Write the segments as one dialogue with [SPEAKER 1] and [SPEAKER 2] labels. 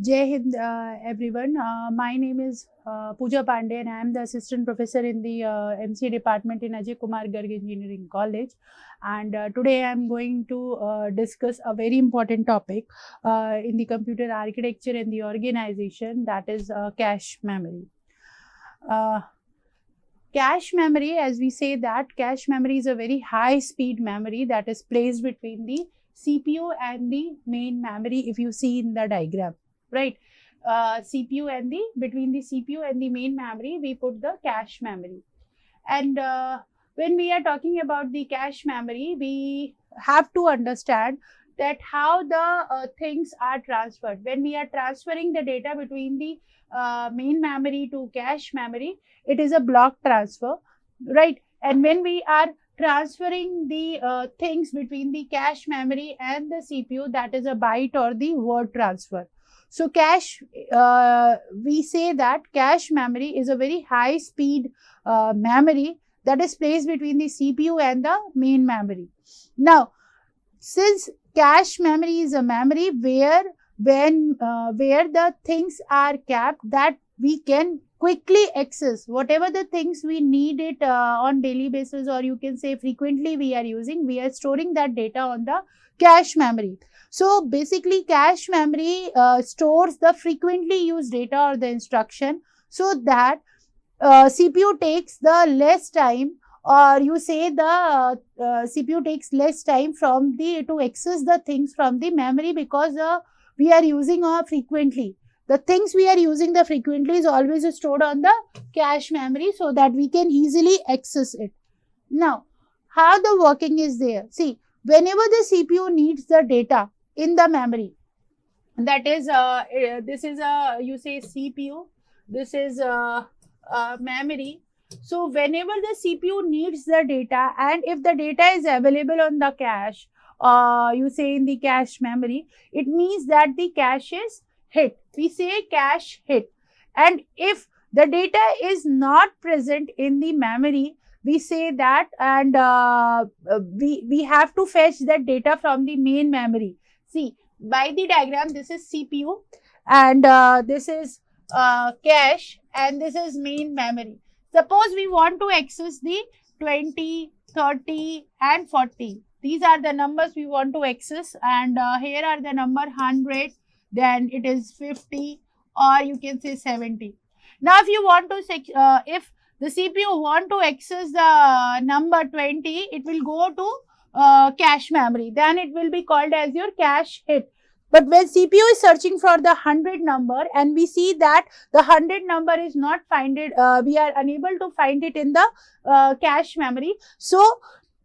[SPEAKER 1] Jai Hind, everyone. My name is Pooja Pandey and I am the assistant professor in the MCA department in Ajay Kumar Garg Engineering College. And today I am going to discuss a very important topic in the computer architecture and the organization, that is cache memory. Uh, Cache memory, as we say that cache memory is a very high speed memory that is placed between the CPU and the main memory, if you see in the diagram, right? CPU and the between the CPU and the main memory, we put the cache memory. And when we are talking about the cache memory, we have to understand that how the things are transferred. When we are transferring the data between the main memory to cache memory, it is a block transfer, right? And when we are transferring the things between the cache memory and the CPU, that is a byte or the word transfer. So cache, we say that cache memory is a very high speed memory that is placed between the CPU and the main memory. Now, since cache memory is a memory where the things are kept, that we can quickly access whatever the things we need it on daily basis, or you can say frequently we are storing that data on the cache memory. So basically cache memory stores the frequently used data or the instruction, so that CPU takes the less time, or you say the CPU takes less time from the to access the things from the memory, because we are using frequently. The things we are using the frequently is always stored on the cache memory, so that we can easily access it. Now, how the working is there? See, whenever the CPU needs the data in the memory, that is this is a, you say CPU, this is memory. So whenever the CPU needs the data, and if the data is available on the cache, you say in the cache memory, it means that the cache is hit. We say cache hit. And if the data is not present in the memory, we say that, and we have to fetch that data from the main memory. See, by the diagram, this is CPU, and this is cache, and this is main memory. Suppose we want to access the 20, 30 and 40. These are the numbers we want to access, and here are the number 100, then it is 50, or you can say 70. Now if you want to if the CPU want to access the number 20, it will go to cache memory, then it will be called as your cache hit. But when CPU is searching for the 100 number, and we see that the 100 number is not find it, we are unable to find it in the cache memory. So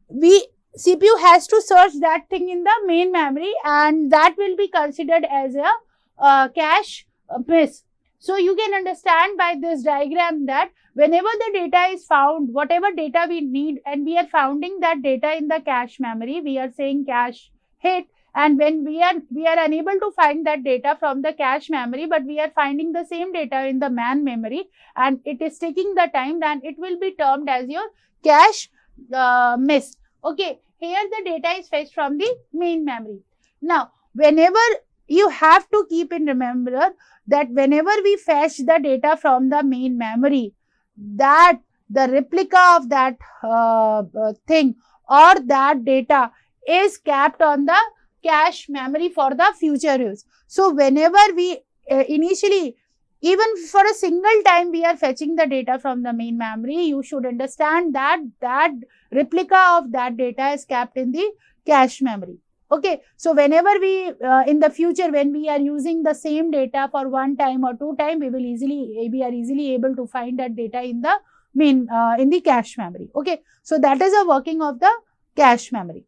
[SPEAKER 1] CPU has to search that thing in the main memory, and that will be considered as a cache miss. So you can understand by this diagram that whenever the data is found, whatever data we need, and we are finding that data in the cache memory, we are saying cache hit. And when we are unable to find that data from the cache memory, but we are finding the same data in the main memory, and it is taking the time, then it will be termed as your cache miss. Okay, here the data is fetched from the main memory. Now, whenever you have to keep in remember that whenever we fetch the data from the main memory, that the replica of that thing or that data is kept on the cache memory for the future use. So whenever we initially, even for a single time we are fetching the data from the main memory, you should understand that that replica of that data is kept in the cache memory. Okay, so whenever we in the future, when we are using the same data for one time or two time, we are easily able to find that data in the main in the cache memory. Okay, so that is a working of the cache memory.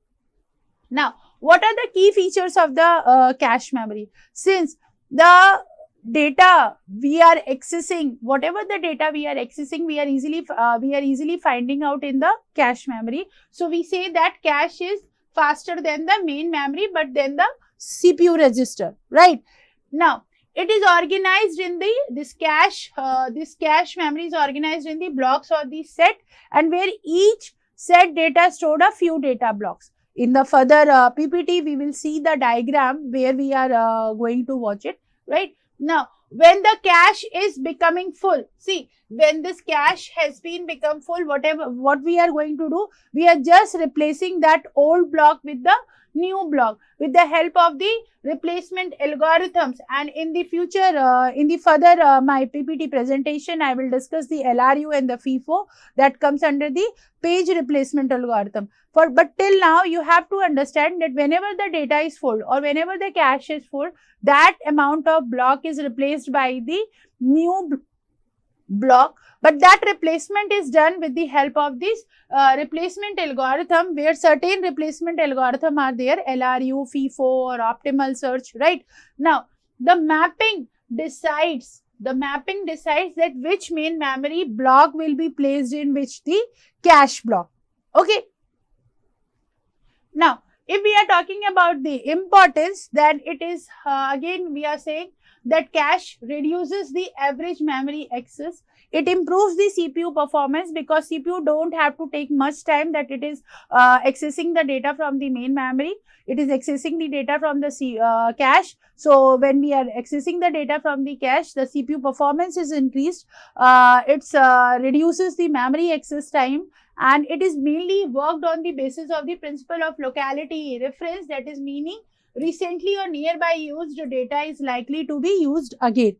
[SPEAKER 1] Now, what are the key features of the cache memory? Since the data we are accessing, whatever the data we are accessing, we are easily finding out in the cache memory. So we say that cache is faster than the main memory, but then the CPU register, right? Now, it is organized in the this cache memory is organized in the blocks or the set, and where each set data stored a few data blocks. In the further PPT, we will see the diagram where we are going to watch it, right? Now, when the cache is becoming full, see, when this cache has been become full, what we are going to do, we are just replacing that old block with the new block with the help of the replacement algorithms. And in the future, in the further my PPT presentation, I will discuss the LRU and the FIFO that comes under the page replacement algorithm. But till now, you have to understand that whenever the data is full or whenever the cache is full, that amount of block is replaced by the new block, but that replacement is done with the help of this replacement algorithm, where certain replacement algorithm are there, LRU, FIFO or optimal search, right? Now, the mapping decides that which main memory block will be placed in which the cache block. Okay. Now, if we are talking about the importance, then it is again we are saying that cache reduces the average memory access. It improves the CPU performance because CPU don't have to take much time, that it is accessing the data from the main memory. It is accessing the data from the cache. So, when we are accessing the data from the cache, the CPU performance is increased. It reduces the memory access time, and it is mainly worked on the basis of the principle of locality reference, that is meaning recently or nearby used data is likely to be used again.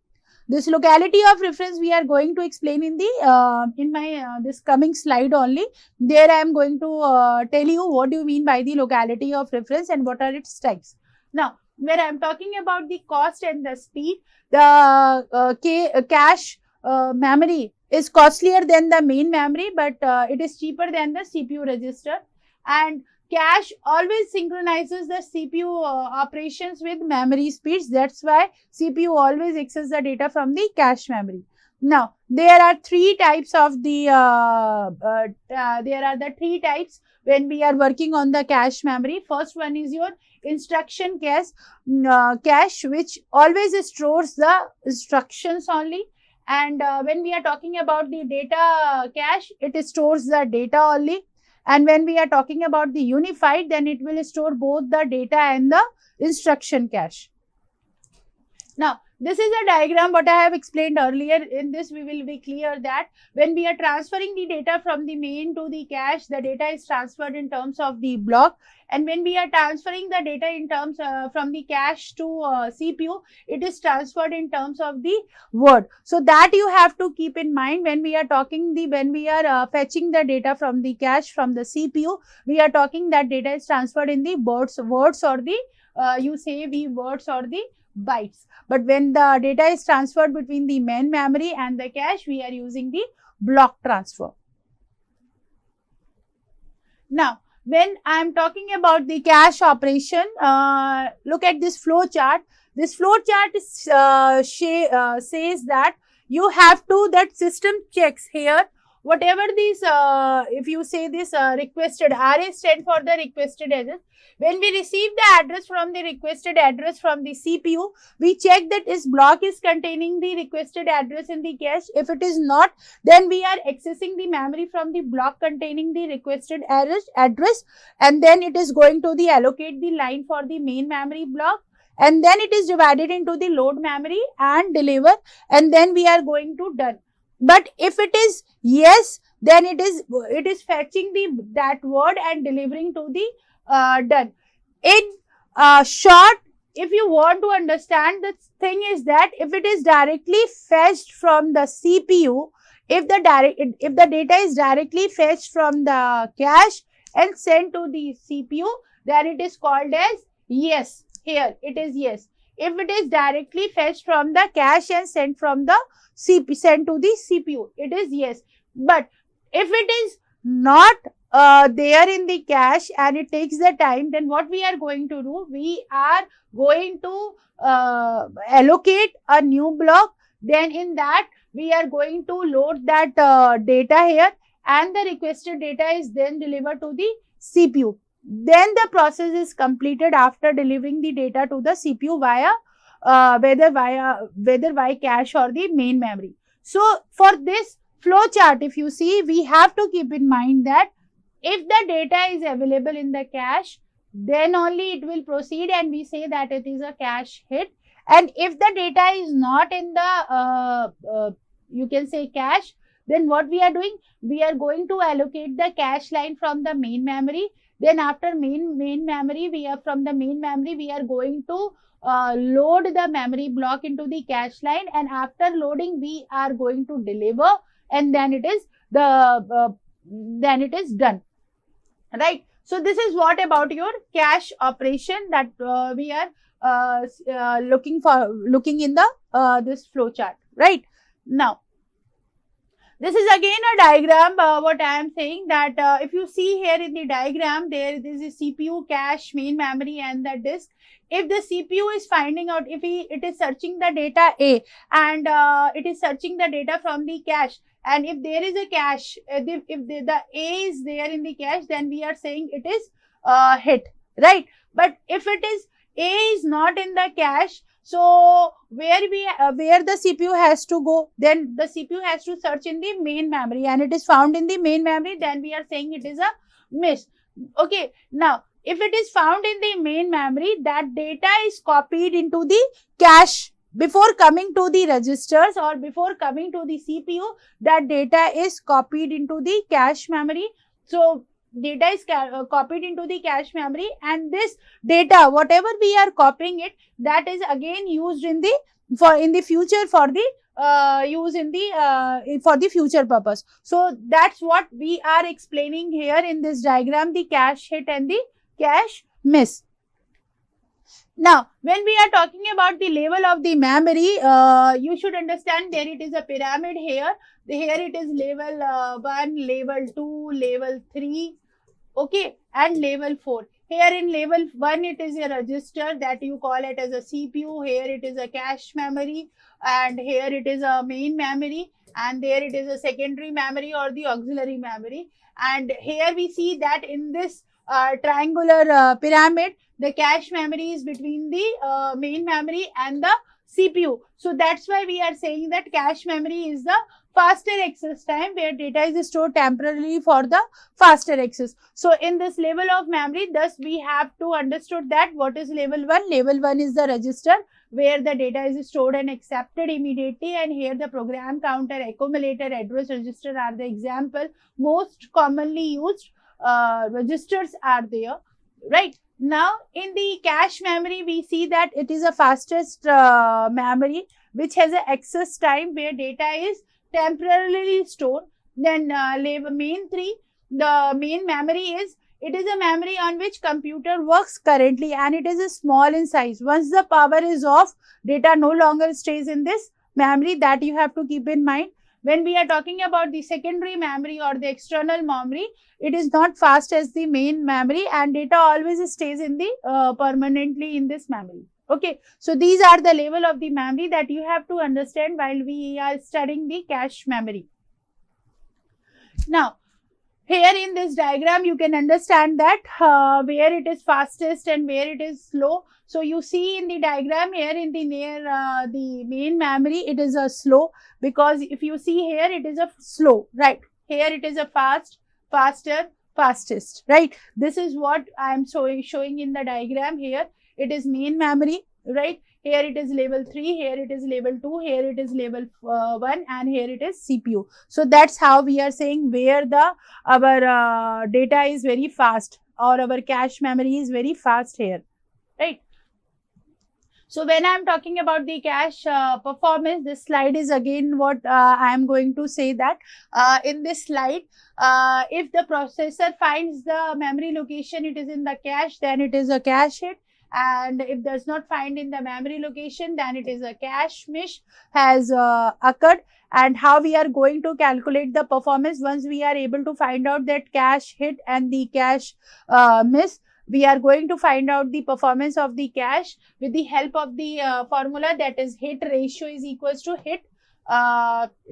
[SPEAKER 1] This locality of reference we are going to explain in the in my this coming slide only. There I am going to tell you what do you mean by the locality of reference and what are its types. Now, where I am talking about the cost and the speed, the cache memory is costlier than the main memory, but it is cheaper than the CPU register. And cache always synchronizes the CPU operations with memory speeds. That's why CPU always accesses the data from the cache memory. Now, there are three types of the three types when we are working on the cache memory. First one is your instruction cache, which always stores the instructions only. And when we are talking about the data cache, it stores the data only. And when we are talking about the unified, then it will store both the data and the instruction cache. Now, this is a diagram what I have explained earlier. In this, we will be clear that when we are transferring the data from the main to the cache, the data is transferred in terms of the block. And when we are transferring the data in terms from the cache to CPU, it is transferred in terms of the word. So that you have to keep in mind when we are fetching the data from the cache from the CPU. We are talking that data is transferred in the words or the words or the bytes. But when the data is transferred between the main memory and the cache, we are using the block transfer. Now, when I am talking about the cache operation, look at this flow chart. This flow chart says that you have to, that system checks here whatever these, if you say this requested, RA stand for the requested address. When we receive the address from the requested address from the CPU, we check that this block is containing the requested address in the cache. If it is not, then we are accessing the memory from the block containing the requested address, and then it is going to allocate the line for the main memory block, and then it is divided into the load memory and deliver, and then we are going to done. But if it is yes, then it is fetching that word and delivering to the done. In short, if you want to understand, the thing is that if it is directly fetched from the CPU, if the data is directly fetched from the cache and sent to the CPU, then it is called as yes. Here it is yes. If it is directly fetched from the cache and sent to the CPU, it is yes. But if it is not there in the cache and it takes the time, then what we are going to do? We are going to allocate a new block. Then in that, we are going to load that data here, and the requested data is then delivered to the CPU. Then the process is completed after delivering the data to the CPU via whether via cache or the main memory. So, for this flow chart, if you see, we have to keep in mind that if the data is available in the cache, then only it will proceed, and we say that it is a cache hit. And if the data is not in the you can say cache, then what we are doing, we are going to allocate the cache line from the main memory. Then after main memory, we are from the main memory, we are going to load the memory block into the cache line, and after loading we are going to deliver, and then it is done, right? So this is what about your cache operation that we are looking in the this flow chart, right? Now this is again a diagram. What I am saying that if you see here in the diagram, there is a CPU, cache, main memory, and the disk. If the CPU is finding out, if it is searching the data A, and it is searching the data from the cache, and if there is a cache, if the A is there in the cache, then we are saying it is hit, right? But if it is A is not in the cache, so where the CPU has to go, then the CPU has to search in the main memory, and it is found in the main memory, then we are saying it is a miss. Okay, now if it is found in the main memory, that data is copied into the cache before coming to the registers or before coming to the CPU. That data is copied into the cache memory. So data is copied into the cache memory, and this data, whatever we are copying it, that is again used in the future for the use in the for the future purpose. So that's what we are explaining here in this diagram, the cache hit and the cache miss. Now, when we are talking about the level of the memory, you should understand there it is a pyramid here. Here it is level 1, level 2, level 3, okay, and level 4. Here in level 1, it is a register that you call it as a CPU. Here it is a cache memory, and here it is a main memory, and there it is a secondary memory or the auxiliary memory. And here we see that in this triangular pyramid, the cache memory is between the main memory and the CPU. So that's why we are saying that cache memory is the faster access time, where data is stored temporarily for the faster access. So in this level of memory, thus we have to understood that what is level 1. Level 1 is the register where the data is stored and accepted immediately, and here the program counter, accumulator, address register are the example. Most commonly used registers are there, right? Now in the cache memory, we see that it is a fastest memory which has an access time where data is temporarily stored. Then level main 3, the main memory is, it is a memory on which computer works currently, and it is a small in size. Once the power is off, data no longer stays in this memory. That you have to keep in mind. When we are talking about the secondary memory or the external memory, it is not fast as the main memory, and data always stays in the permanently in this memory. Okay, so these are the level of the memory that you have to understand while we are studying the cache memory. Now, here in this diagram, you can understand that where it is fastest and where it is slow. So you see in the diagram here in the near the main memory, it is a slow, because if you see here, it is a slow, right? Here it is a fast, faster, fastest, right? This is what I am showing in the diagram here. It is main memory, right? Here it is level 3, here it is level 2, here it is level 1, and here it is CPU. So that's how we are saying where our data is very fast, or our cache memory is very fast here, right? So when I am talking about the cache performance, this slide is again what I am going to say that in this slide, if the processor finds the memory location, it is in the cache, then it is a cache hit. And if does not find in the memory location, then it is a cache miss has occurred. And how we are going to calculate the performance once we are able to find out that cache hit and the cache miss, we are going to find out the performance of the cache with the help of the formula, that is hit ratio is equals to hit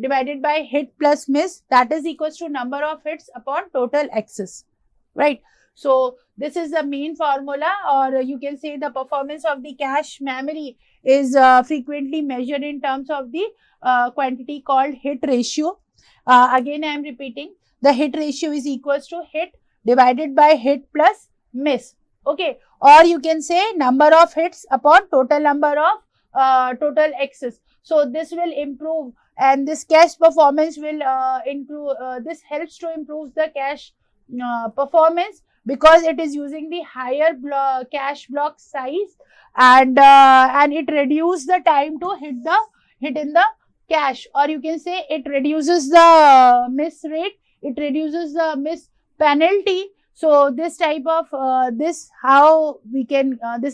[SPEAKER 1] divided by hit plus miss, that is equals to number of hits upon total access, right? So this is the main formula, or you can say the performance of the cache memory is frequently measured in terms of the quantity called hit ratio. Again, I am repeating, the hit ratio is equals to hit divided by hit plus miss, okay? Or you can say number of hits upon total number of total access. So this will improve, and this cache performance will improve. This helps to improve the cache performance, because it is using the higher cache block size, and it reduces the time to hit in the cache, or you can say it reduces the miss rate, it reduces the miss penalty. So this type of this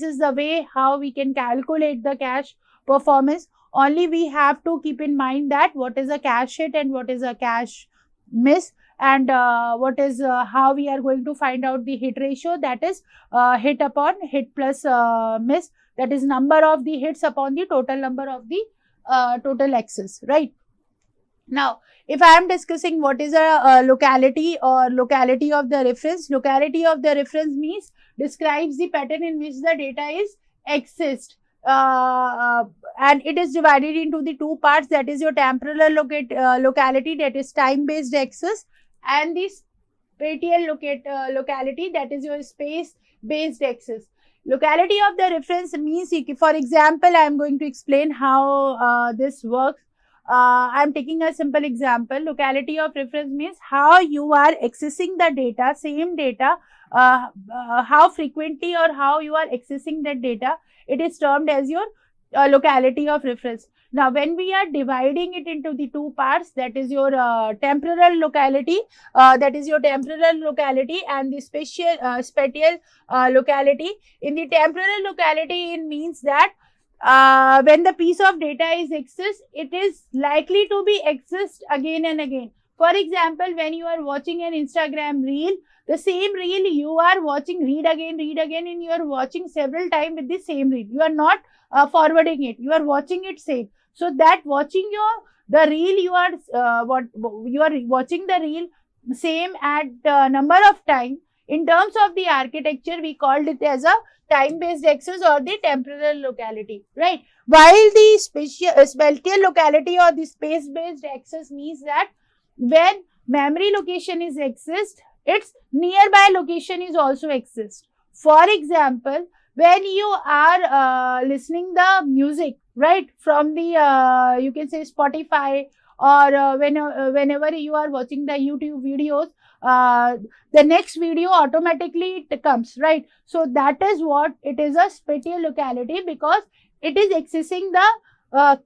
[SPEAKER 1] is the way how we can calculate the cache performance. Only we have to keep in mind that what is a cache hit and what is a cache miss, and what is how we are going to find out the hit ratio, that is hit upon hit plus miss, that is number of the hits upon the total number of the total access, right? Now, if I am discussing what is a locality or locality of the reference, locality of the reference means describes the pattern in which the data is accessed. And it is divided into the two parts, that is your temporal locality, that is time based access, and the spatial locality, that is your space based access. Locality of the reference means, for example, I am going to explain how this works. I am taking a simple example. Locality of reference means how you are accessing the data, same data, how frequently or how you are accessing that data. It is termed as your locality of reference. Now, when we are dividing it into the two parts, that is your temporal locality, and the spatial locality. In the temporal locality, it means that when the piece of data is accessed, it is likely to be accessed again and again. For example, when you are watching an Instagram reel, the same reel you are watching, read again, and you are watching several times with the same reel. You are not forwarding it, you are watching it same. So that watching the reel, you are watching the reel same at number of time. In terms of the architecture, we called it as a time-based access or the temporal locality, right? While the spatial locality or the space-based access means that when memory location is accessed, its nearby location is also accessed. For example, when you are listening the music, right, from the you can say Spotify, or whenever you are watching the YouTube videos, the next video automatically it comes, right? So that is what it is, a spatial locality, because it is accessing the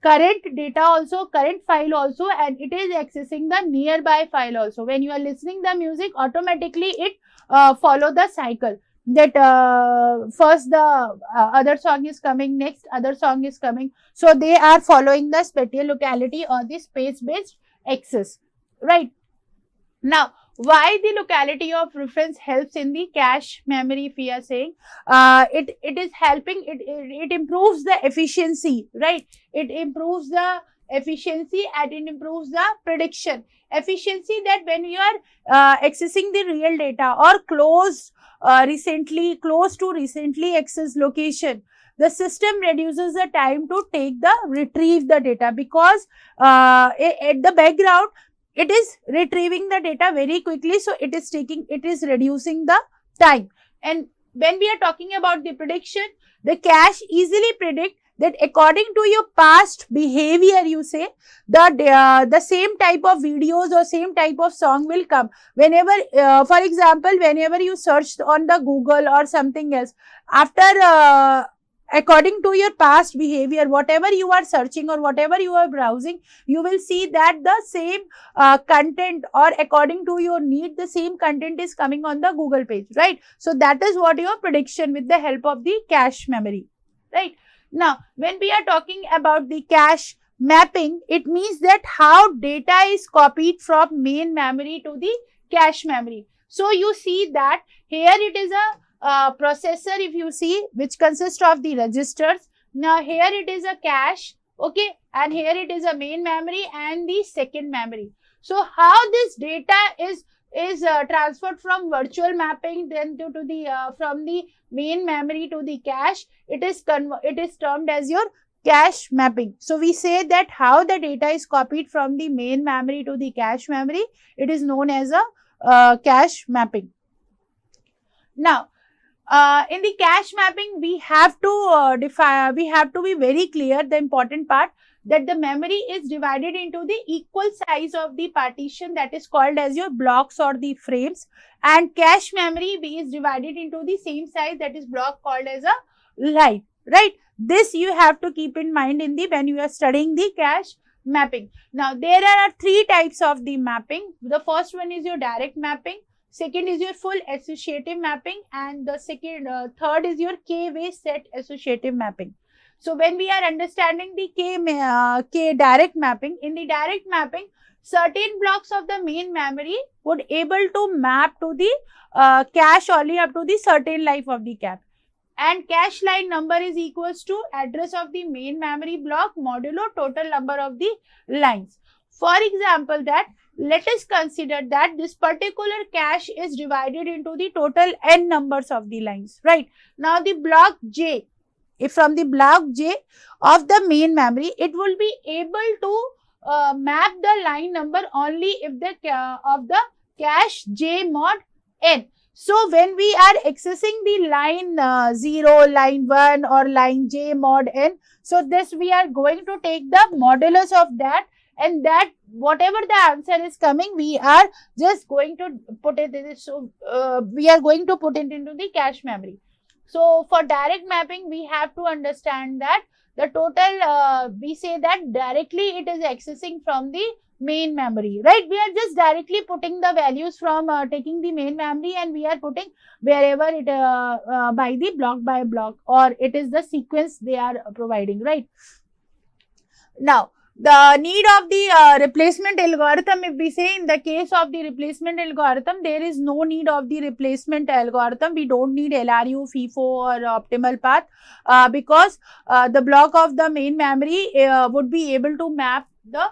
[SPEAKER 1] current data also, current file also, and it is accessing the nearby file also. When you are listening the music, automatically it follow the cycle, that first the other song is coming, next other song is coming. So they are following the spatial locality or the space based access, right? Now, why the locality of reference helps in the cache memory, if we are saying, it is helping, it improves the efficiency, right? It improves the efficiency and it improves the prediction. Efficiency, that when you are accessing the real data or close to recently accessed location, the system reduces the time to retrieve the data, because at the background it is retrieving the data very quickly, so it is reducing the time. And when we are talking about the prediction, the cache easily predict that according to your past behavior, you say, the same type of videos or same type of song will come. Whenever, for example, whenever you search on the Google or something else, after according to your past behavior, whatever you are searching or whatever you are browsing, you will see that the same content, or according to your need, the same content is coming on the Google page, right? So that is what your prediction with the help of the cache memory, right? Now, when we are talking about the cache mapping, it means that how data is copied from main memory to the cache memory. So you see that here it is a processor, if you see, which consists of the registers. Now here it is a cache, okay, and here it is a main memory and the second memory. So how this data is transferred from virtual mapping then to the from the main memory to the cache, it is termed as your cache mapping. So we say that how the data is copied from the main memory to the cache memory, it is known as a cache mapping. Now, in the cache mapping, we have to we have to be very clear, the important part, that the memory is divided into the equal size of the partition, that is called as your blocks or the frames, and cache memory is divided into the same size, that is block, called as a line, right? This you have to keep in mind in the when you are studying the cache mapping. Now there are three types of the mapping. The first one is your direct mapping, second is your full associative mapping, and the third is your k-way set associative mapping. So when we are understanding the k direct mapping, in the direct mapping, certain blocks of the main memory would able to map to the cache only up to the certain life of the cache, and cache line number is equals to address of the main memory block modulo total number of the lines. For example, that let us consider that this particular cache is divided into the total n numbers of the lines, right? Now the block J, if from the block J of the main memory, it will be able to map the line number only if the of the cache J mod n. So when we are accessing the line 0, line 1 or line J mod n, so this we are going to take the modulus of that, and that whatever the answer is coming, we are just going to put it in. So we are going to put it into the cache memory. So for direct mapping, we have to understand that the total, we say that directly it is accessing from the main memory, right? We are just directly putting the values from taking the main memory, and we are putting wherever it by the block by block, or it is the sequence they are providing, right? Now the need of the replacement algorithm, if we say in the case of the replacement algorithm, there is no need of the replacement algorithm. We don't need LRU, FIFO or optimal path because the block of the main memory would be able to map the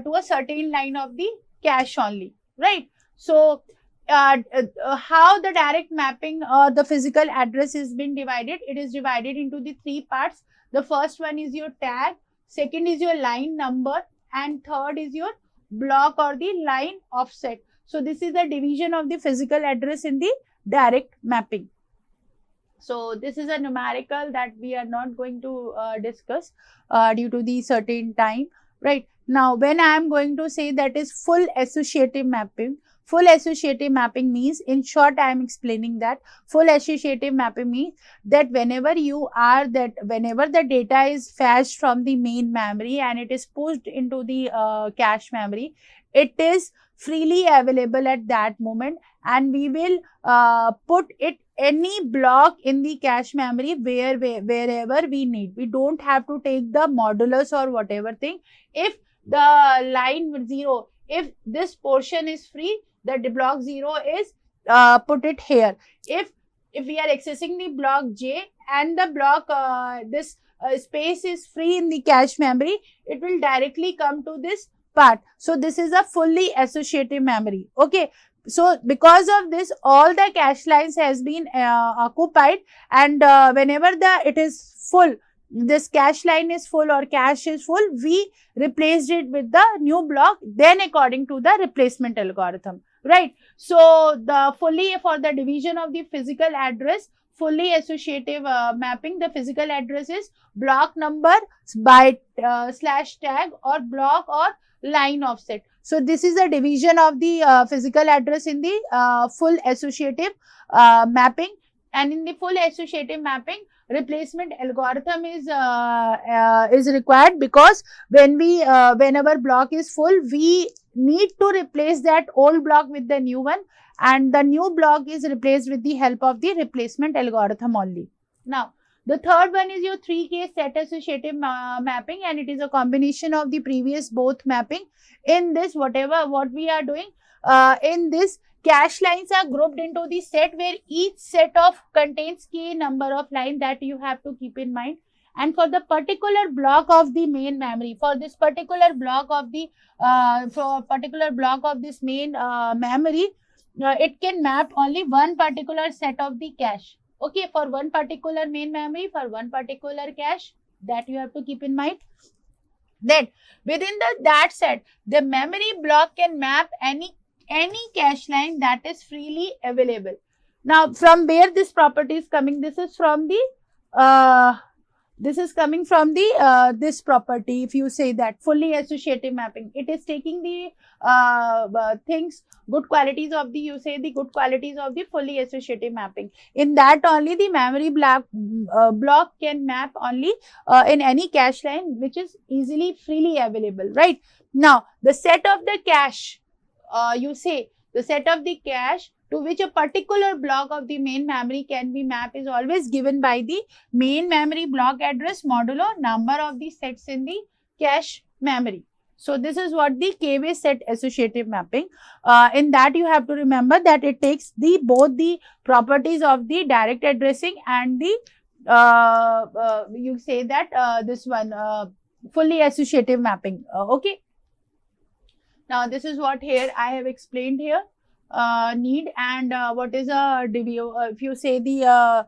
[SPEAKER 1] to a certain line of the cache only, right? So how the direct mapping the physical address is been divided, it is divided into the three parts. The first one is your tag, second is your line number, and third is your block or the line offset. So this is the division of the physical address in the direct mapping. So this is a numerical that we are not going to discuss due to the certain time, right? Now when I am going to say that is full associative mapping. Full associative mapping means, in short, I am explaining that full associative mapping means that whenever the data is fetched from the main memory and it is pushed into the cache memory, it is freely available at that moment, and we will put it any block in the cache memory wherever we need. We don't have to take the modulus or whatever thing. If the line 0, if this portion is free, the block 0 is put it here. If we are accessing the block J and the block this space is free in the cache memory, it will directly come to this part. So this is a fully associative memory. Okay. So because of this, all the cache lines has been occupied, and whenever it is full, this cache line is full or cache is full, we replaced it with the new block, then according to the replacement algorithm, right? So the fully for the division of the physical address, fully associative mapping, the physical address is block number by slash tag or block or line offset. So this is the division of the physical address in the full associative mapping. And in the full associative mapping, replacement algorithm is required, because when we whenever block is full, we need to replace that old block with the new one, and the new block is replaced with the help of the replacement algorithm only. Now the third one is your 3-case set associative mapping, and it is a combination of the previous both mapping. In this, what we are doing in this, cache lines are grouped into the set where each set of contains k number of lines, that you have to keep in mind. And for the particular block of the main memory, for this particular block of the this main memory, it can map only one particular set of the cache. Okay, for one particular main memory, for one particular cache, that you have to keep in mind. Then within that set, the memory block can map any cache line that is freely available. Now, from where this property is coming? This is from the this property. If you say that fully associative mapping, it is taking the things, good qualities of the, you say the good qualities of the fully associative mapping. In that only the memory block can map only in any cache line which is easily freely available, right? Now, the set of the cache, you say the set of the cache to which a particular block of the main memory can be mapped is always given by the main memory block address modulo number of the sets in the cache memory. So this is what the k-based set associative mapping. In that you have to remember that it takes the both the properties of the direct addressing and the you say that this one fully associative mapping. Okay. Now this is what here I have explained here. Need and what is a if you say the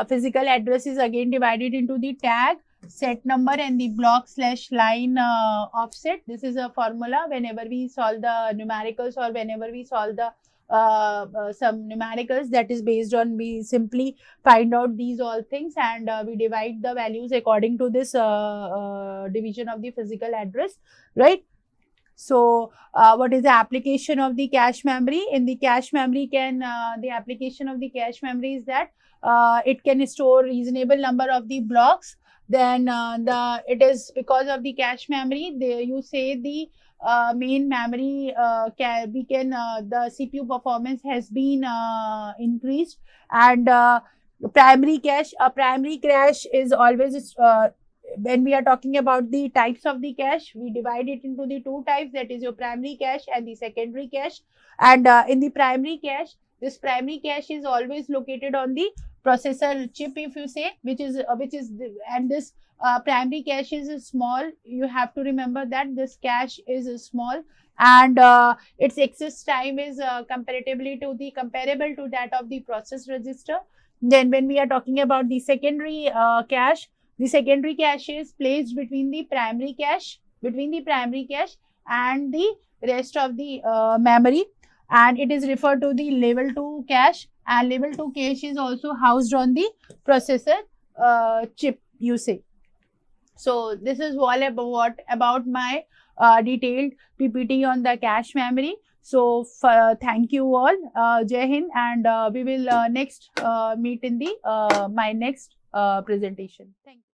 [SPEAKER 1] physical address is again divided into the tag, set number and the block / line offset. This is a formula whenever we solve the numericals or whenever we solve the some numericals, that is based on, we simply find out these all things and we divide the values according to this division of the physical address, right? So, what is the application of the cache memory? In the cache memory the application of the cache memory is that it can store reasonable number of the blocks. Then it is because of the cache memory, you say the main memory the CPU performance has been increased, and primary cache, a primary cache is always when we are talking about the types of the cache, we divide it into the two types, that is your primary cache and the secondary cache. And in the primary cache, this primary cache is always located on the processor chip, if you say, and this primary cache is small. You have to remember that this cache is small, and its access time is comparable to that of the process register. Then when we are talking about the secondary cache, the secondary cache is placed between the primary cache and the rest of the memory, and it is referred to the level 2 cache, and level 2 cache is also housed on the processor chip, you say. So this is all about my detailed PPT on the cache memory. So thank you all, Jai Hind, and we will next meet in the my next presentation. Thank you.